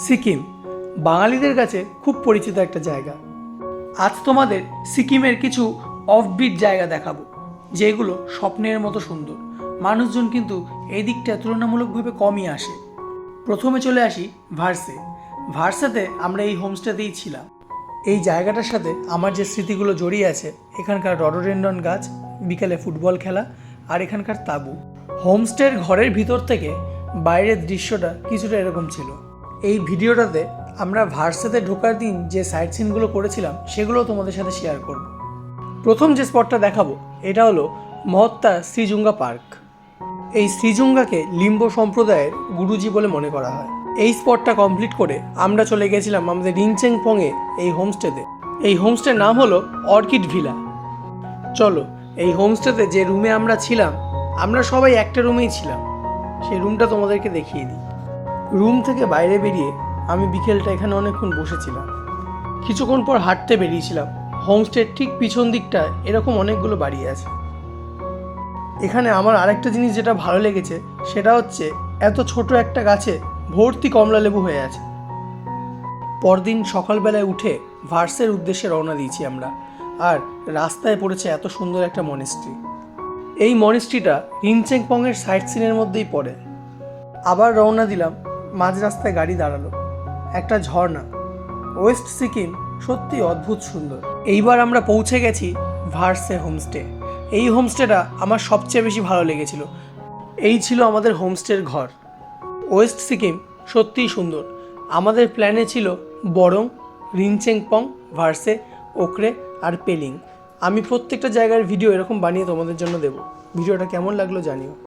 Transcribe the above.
সিকিম বাঙালিদের কাছে খুব পরিচিত একটা জায়গা। আজ তোমাদের সিকিমের কিছু অফবিট জায়গা দেখাবো, যেগুলো স্বপ্নের মতো সুন্দর। মানুষজন কিন্তু এই দিকটা তুলনামূলকভাবে কমই আসে। প্রথমে চলে আসি ভার্সে। ভার্সাতে আমরা এই হোমস্টেতেই ছিলাম। এই জায়গাটার সাথে আমার যে স্মৃতিগুলো জড়িয়ে আছে, এখানকার রডোডেন্ড্রন গাছ, বিকেলে ফুটবল খেলা, আর এখানকার তাঁবু। হোমস্টের ঘরের ভিতর থেকে বাইরের দৃশ্যটা কিছুটা এরকম ছিল। এই ভিডিওটাতে আমরা ভার্সাতে ঢোকার দিন যে সাইট সিনগুলো করেছিলাম সেগুলো তোমাদের সাথে শেয়ার করব। প্রথম যে স্পটটা দেখাবো এটা হলো মহত্তা শ্রীজুঙ্গা পার্ক। এই শ্রীজুঙ্গাকে লিম্বো সম্প্রদায়ের গুরুজি বলে মনে করা হয়। এই স্পটটা কমপ্লিট করে আমরা চলে গেছিলাম আমাদের রিনচেংপংয়ে এই হোমস্টেতে। এই হোমস্টের নাম হলো অর্কিড ভিলা। চলো, এই হোমস্টেতে যে রুমে আমরা ছিলাম, আমরা সবাই একটা রুমেই ছিলাম, সেই রুমটা তোমাদেরকে দেখিয়ে দিই। রুম থেকে বাইরে বেরিয়ে আমি বিকেলটা এখানে অনেকক্ষণ বসেছিলাম। কিছুক্ষণ পর হাঁটতে বেরিয়েছিলাম। হোমস্টের ঠিক পিছন দিকটা এরকম অনেকগুলো বাড়ি আছে। এখানে আমার আরেকটা জিনিস যেটা ভালো লেগেছে সেটা হচ্ছে এত ছোট একটা গাছে ভর্তি কমলা লেবু হয়ে আছে। পরদিন সকালবেলায় উঠে ভার্সের উদ্দেশ্যে রওনা দিয়েছি আমরা, আর রাস্তায় পড়েছে এত সুন্দর একটা মনেস্ট্রি। এই মনেস্ট্রিটা রিনচেংপংয়ের সাইট সিনের মধ্যেই পড়ে। আবার রওনা দিলাম। মাঝ রাস্তায় গাড়ি দাঁড়ালো, একটা ঝর্ণা। ওয়েস্ট সিকিম সত্যি অদ্ভুত সুন্দর। এইবার আমরা পৌঁছে গেছি ভার্সে হোমস্টে। এই হোমস্টেটা আমার সবচেয়ে বেশি ভালো লেগেছিল। এই ছিল আমাদের হোমস্টের ঘর। ওয়েস্ট সিকিম সত্যিই সুন্দর। আমাদের প্ল্যানে ছিল বরং, রিনচেংপং, ভার্সে, ওকরে আর পেলিং। আমি প্রত্যেকটা জায়গার ভিডিও এরকম বানিয়ে তোমাদের জন্য দেবো। ভিডিওটা কেমন লাগলো জানিও।